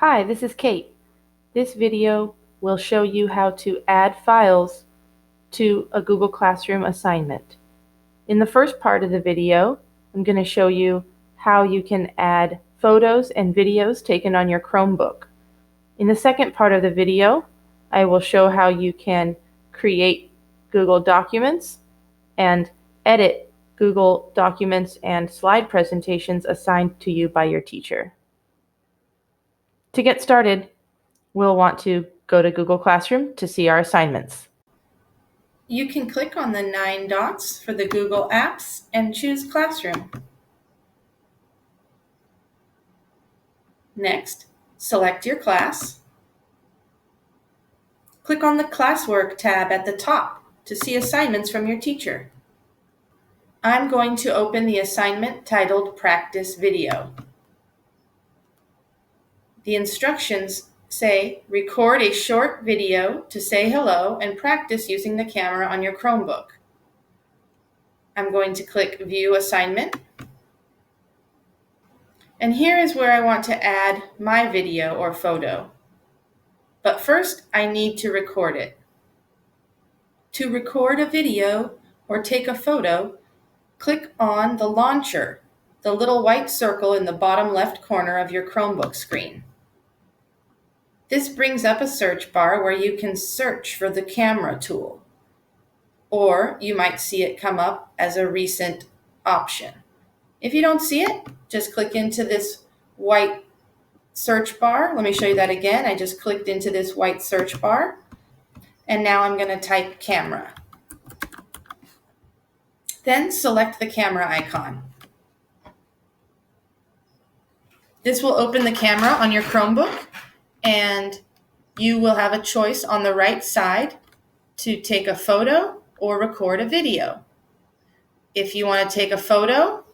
Hi, this is Kate. This video will show you how to add files to a Google Classroom assignment. In the first part of the video, I'm going to show you how you can add photos and videos taken on your Chromebook. In the second part of the video, I will show how you can create Google Documents and edit Google Documents and slide presentations assigned to you by your teacher. To get started, we'll want to go to Google Classroom to see our assignments. You can click on the 9 dots for the Google Apps and choose Classroom. Next, select your class. Click on the Classwork tab at the top to see assignments from your teacher. I'm going to open the assignment titled Practice Video. The instructions say, record a short video to say hello and practice using the camera on your Chromebook. I'm going to click View Assignment. And here is where I want to add my video or photo. But first, I need to record it. To record a video or take a photo, click on the launcher, the little white circle in the bottom left corner of your Chromebook screen. This brings up a search bar where you can search for the camera tool, or you might see it come up as a recent option. If you don't see it, just click into this white search bar. Let me show you that again. I just clicked into this white search bar, and now I'm going to type camera. Then select the camera icon. This will open the camera on your Chromebook, and you will have a choice on the right side to take a photo or record a video. If you want to take a photo,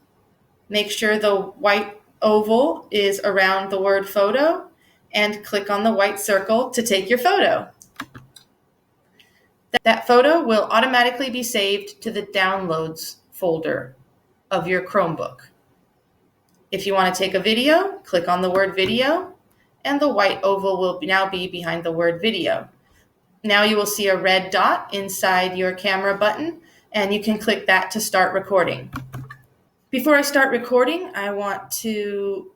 make sure the white oval is around the word photo and click on the white circle to take your photo. That photo will automatically be saved to the Downloads folder of your Chromebook. If you want to take a video, click on the word video, and the white oval will now be behind the word video. Now you will see a red dot inside your camera button, and you can click that to start recording. Before I start recording, I want to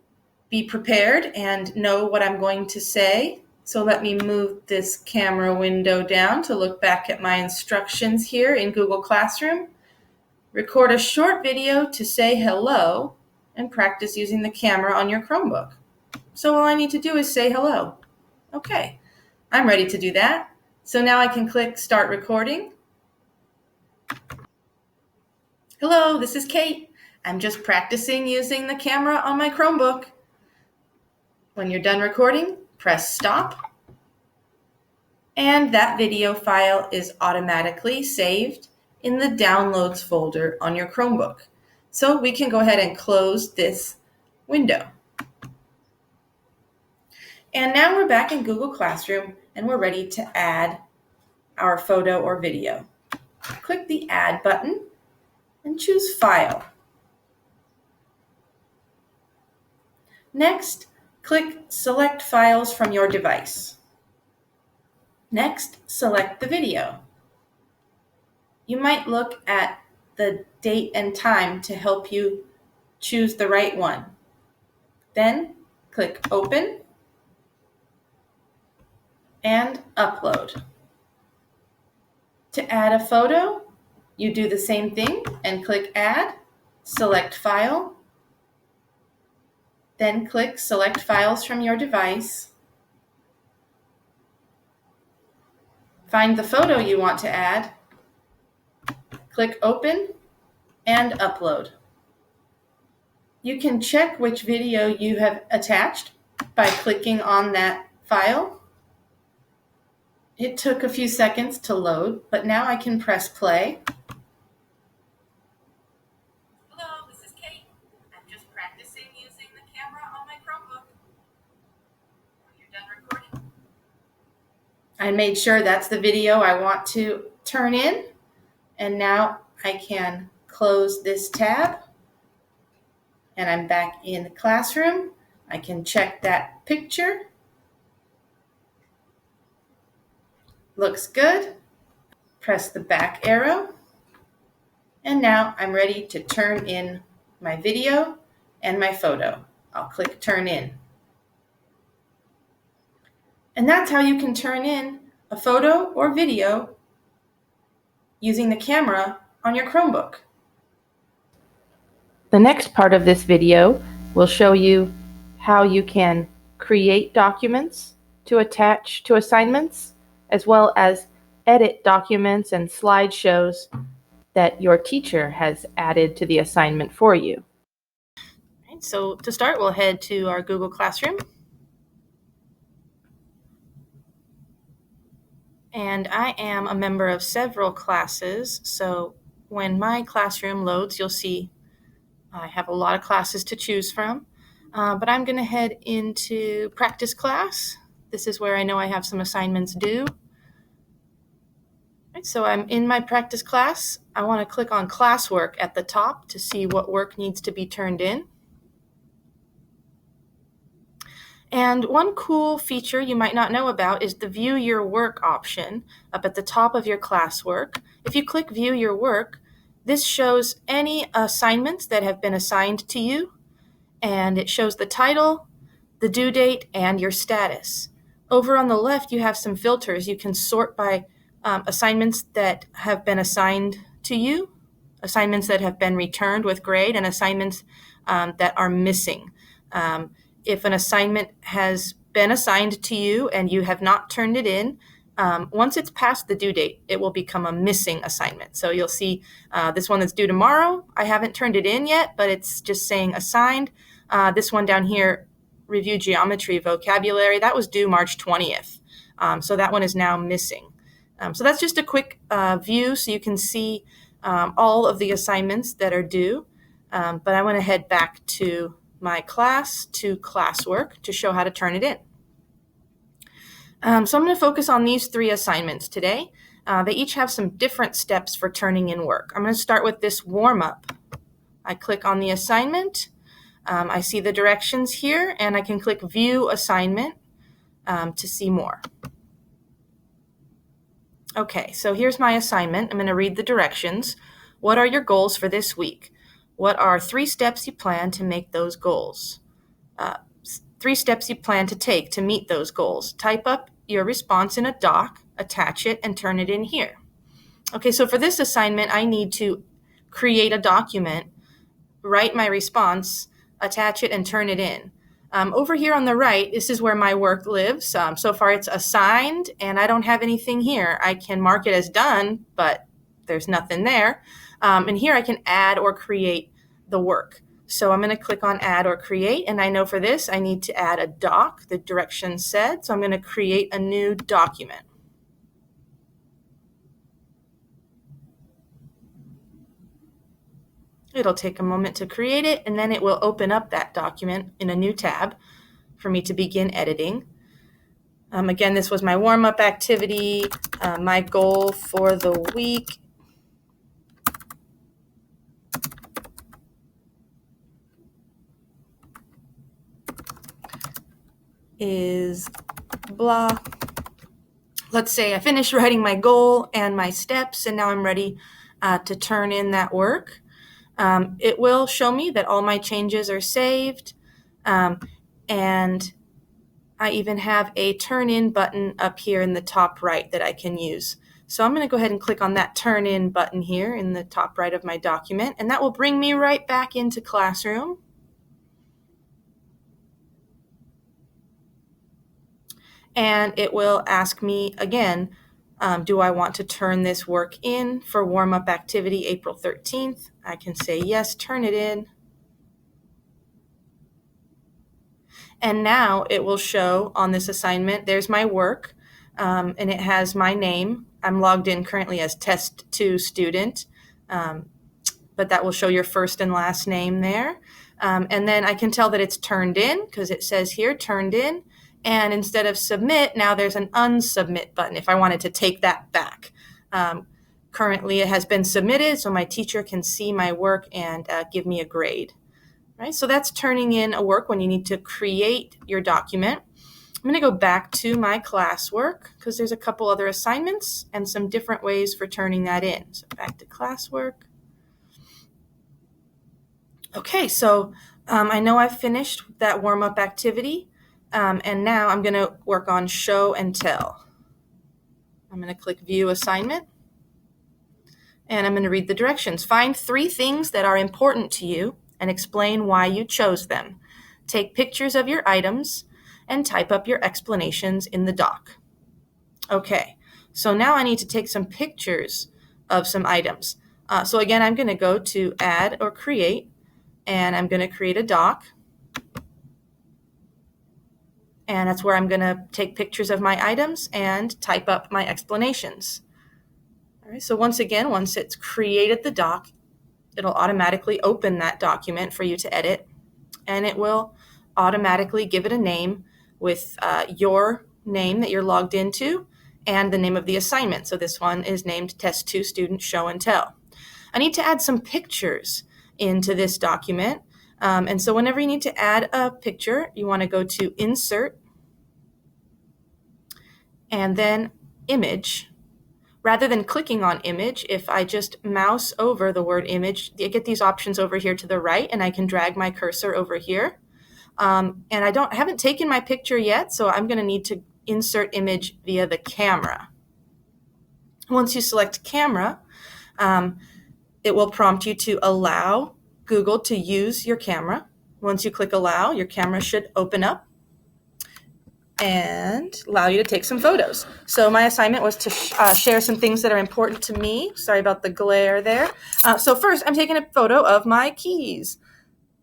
be prepared and know what I'm going to say. So let me move this camera window down to look back at my instructions here in Google Classroom. Record a short video to say hello and practice using the camera on your Chromebook. So all I need to do is say hello. Okay, I'm ready to do that. So now I can click Start Recording. Hello, this is Kate. I'm just practicing using the camera on my Chromebook. When you're done recording, press Stop. And that video file is automatically saved in the Downloads folder on your Chromebook. So we can go ahead and close this window. And now we're back in Google Classroom and we're ready to add our photo or video. Click the Add button and choose File. Next, click Select Files from your device. Next, select the video. You might look at the date and time to help you choose the right one. Then, click Open and Upload. To add a photo, you do the same thing and click Add, select File, then click Select Files from your device. Find the photo you want to add, click Open and Upload. You can check which video you have attached by clicking on that file. It took a few seconds to load, but now I can press play. Hello, this is Kate. I'm just practicing using the camera on my Chromebook. When you're done recording, I made sure that's the video I want to turn in, and now I can close this tab, and I'm back in the classroom. I can check that picture Looks good. Press the back arrow. And now I'm ready to turn in my video and my photo. I'll click Turn In. And that's how you can turn in a photo or video using the camera on your Chromebook. The next part of this video will show you how you can create documents to attach to assignments, as well as edit documents and slideshows that your teacher has added to the assignment for you. So to start, we'll head to our Google Classroom. And I am a member of several classes, so when my classroom loads, you'll see I have a lot of classes to choose from. But I'm going to head into practice class. This is where I know I have some assignments due. Right, so I'm in my practice class. I want to click on classwork at the top to see what work needs to be turned in. And one cool feature you might not know about is the View Your Work option up at the top of your classwork. If you click View Your Work, this shows any assignments that have been assigned to you, and it shows the title, the due date, and your status. Over on the left, you have some filters. You can sort by assignments that have been assigned to you, assignments that have been returned with grade, and assignments that are missing. If an assignment has been assigned to you and you have not turned it in, once it's past the due date, it will become a missing assignment. So you'll see this one that's due tomorrow. I haven't turned it in yet, but it's just saying assigned. This one down here, review geometry vocabulary, that was due March 20th. So that one is now missing. So that's just a quick view so you can see all of the assignments that are due. But I want to head back to my class, to classwork, to show how to turn it in. So I'm going to focus on these 3 assignments today. They each have some different steps for turning in work. I'm going to start with this warm-up. I click on the assignment. I see the directions here, and I can click View Assignment to see more. Okay, so here's my assignment. I'm going to read the directions. What are your goals for this week? What are 3 steps you plan to make those goals? 3 steps you plan to take to meet those goals. Type up your response in a doc, attach it, and turn it in here. Okay, so for this assignment, I need to create a document, write my response, attach it, and turn it in. Over here on the right, this is where my work lives. So far it's assigned, and I don't have anything here. I can mark it as done, but there's nothing there. And here I can add or create the work. So I'm going to click on Add or Create, and I know for this I need to add a doc, the directions said. So I'm going to create a new document. It'll take a moment to create it, and then it will open up that document in a new tab for me to begin editing. Again, this was my warm-up activity. My goal for the week is blah. Let's say I finished writing my goal and my steps, and now I'm ready to turn in that work. It will show me that all my changes are saved, and I even have a turn in button up here in the top right that I can use. So I'm going to go ahead and click on that turn in button here in the top right of my document, and that will bring me right back into Classroom. And it will ask me again, do I want to turn this work in for warm-up activity April 13th? I can say yes, turn it in. And now it will show on this assignment, there's my work, and it has my name. I'm logged in currently as Test 2 student, but that will show your first and last name there. And then I can tell that it's turned in because it says here, turned in. And instead of submit, now there's an unsubmit button if I wanted to take that back. Currently it has been submitted, so my teacher can see my work and give me a grade. Right? So that's turning in a work when you need to create your document. I'm going to go back to my classwork because there's a couple other assignments and some different ways for turning that in. So back to classwork. Okay, so I know I've finished that warm-up activity, and now I'm going to work on show and tell. I'm going to click View Assignment, and I'm going to read the directions. Find 3 things that are important to you and explain why you chose them. Take pictures of your items and type up your explanations in the doc. Okay, so now I need to take some pictures of some items. So again, I'm going to go to Add or Create, and I'm going to create a doc. And that's where I'm going to take pictures of my items and type up my explanations. All right, so once again, once it's created the doc, it'll automatically open that document for you to edit, and it will automatically give it a name with your name that you're logged into and the name of the assignment. So this one is named Test 2 Student Show and Tell. I need to add some pictures into this document. And so whenever you need to add a picture, you want to go to Insert and then Image. Rather than clicking on image, if I just mouse over the word image, I get these options over here to the right, and I can drag my cursor over here. And I haven't taken my picture yet, so I'm going to need to insert image via the camera. Once you select camera, it will prompt you to allow Google to use your camera. Once you click allow, your camera should open up and allow you to take some photos. So my assignment was to share some things that are important to me. Sorry about the glare there. So first, I'm taking a photo of my keys.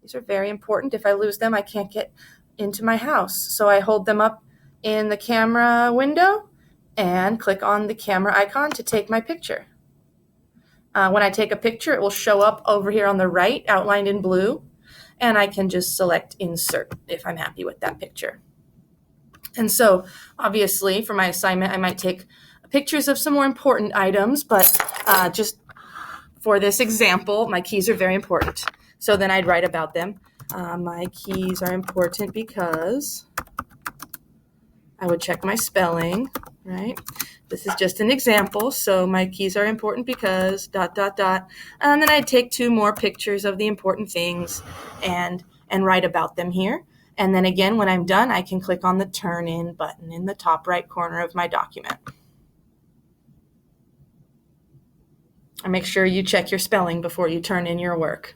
These are very important. If I lose them, I can't get into my house. So I hold them up in the camera window and click on the camera icon to take my picture. When I take a picture, it will show up over here on the right, outlined in blue, and I can just select Insert if I'm happy with that picture. And so, obviously, for my assignment, I might take pictures of some more important items, but just for this example, my keys are very important. So then I'd write about them. My keys are important because I would check my spelling, right? This is just an example. So my keys are important because ... And then I'd take 2 more pictures of the important things and write about them here. And then again, when I'm done, I can click on the Turn In button in the top right corner of my document. And make sure you check your spelling before you turn in your work.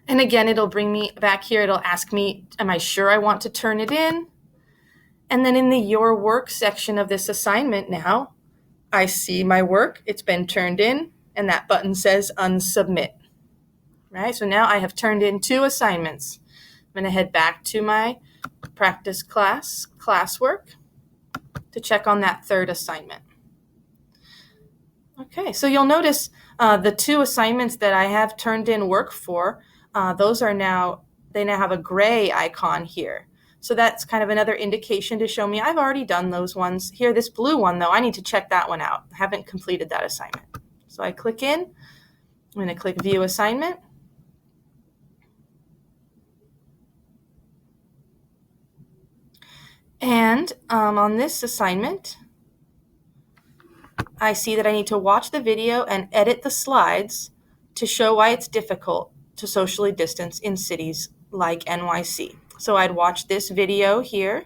And again, it'll bring me back here. It'll ask me, am I sure I want to turn it in? And then in the Your Work section of this assignment now, I see my work. It's been turned in, and that button says Unsubmit. Right? So now I have turned in 2 assignments. I'm going to head back to my practice classwork to check on that 3rd assignment. Okay, so you'll notice the 2 assignments that I have turned in work for, they now have a gray icon here. So that's kind of another indication to show me I've already done those ones. Here, this blue one, though, I need to check that one out. I haven't completed that assignment. So I click in. I'm going to click View Assignment. And on this assignment, I see that I need to watch the video and edit the slides to show why it's difficult to socially distance in cities like NYC. So I'd watch this video here.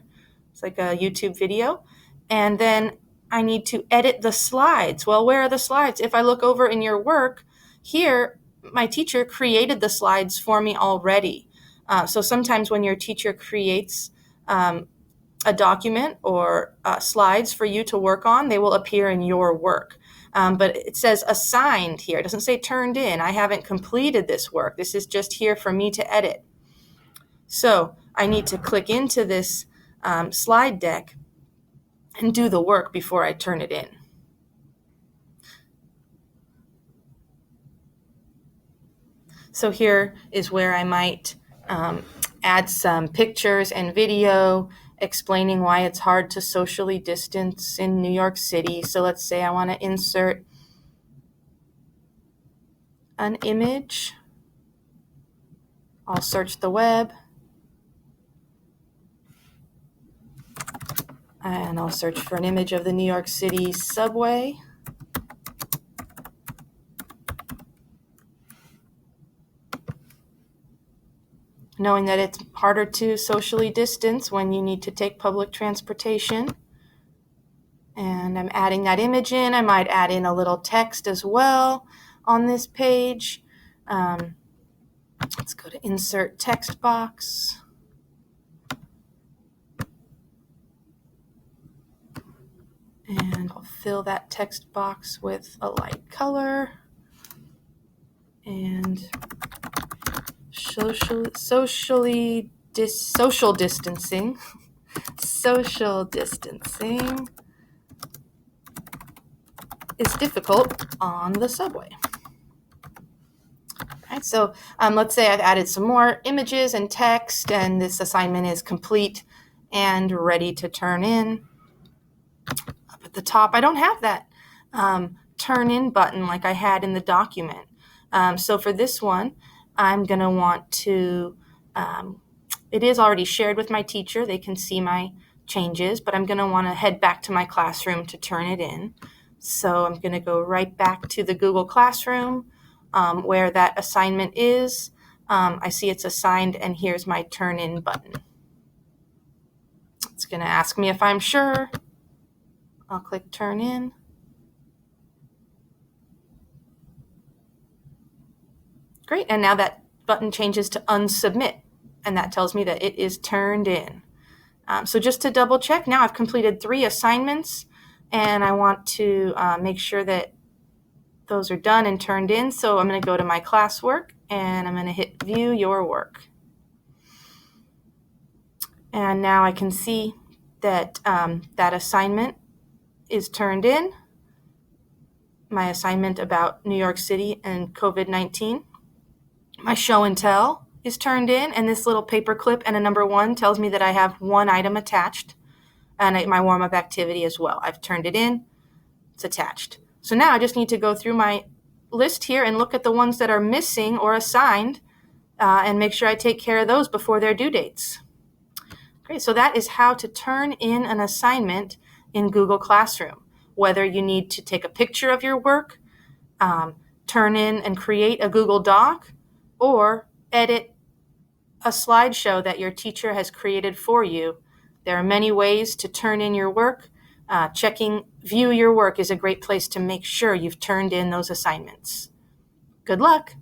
It's like a YouTube video. And then I need to edit the slides. Well, where are the slides? If I look over in your work, here, my teacher created the slides for me already. So sometimes when your teacher creates a document or slides for you to work on, they will appear in your work. But it says assigned here. It doesn't say turned in. I haven't completed this work. This is just here for me to edit. So I need to click into this slide deck and do the work before I turn it in. So here is where I might add some pictures and video explaining why it's hard to socially distance in New York City. So let's say I want to insert an image. I'll search the web. And I'll search for an image of the New York City subway. Knowing that it's harder to socially distance when you need to take public transportation. And I'm adding that image in. I might add in a little text as well on this page. Let's go to insert text box. And I'll fill that text box with a light color. And social distancing. Social distancing is difficult on the subway. Right, so let's say I've added some more images and text, and this assignment is complete and ready to turn in. Up at the top, I don't have that turn in button like I had in the document. So for this one, I'm going to want to, it is already shared with my teacher. They can see my changes, but I'm going to want to head back to my classroom to turn it in. So I'm going to go right back to the Google Classroom where that assignment is. I see it's assigned, and here's my turn in button. It's going to ask me if I'm sure. I'll click turn in. Great, and now that button changes to unsubmit, and that tells me that it is turned in. So just to double check, now I've completed 3 assignments, and I want to make sure that those are done and turned in. So I'm going to go to my classwork, and I'm going to hit view your work. And now I can see that that assignment is turned in, my assignment about New York City and COVID-19. My show and tell is turned in, and this little paper clip and a number 1 tells me that I have 1 item attached, and my warm-up activity as well. I've turned it in, it's attached. So now I just need to go through my list here and look at the ones that are missing or assigned and make sure I take care of those before their due dates. Great, so that is how to turn in an assignment in Google Classroom. Whether you need to take a picture of your work, turn in and create a Google Doc, or edit a slideshow that your teacher has created for you. There are many ways to turn in your work. Checking View Your Work is a great place to make sure you've turned in those assignments. Good luck!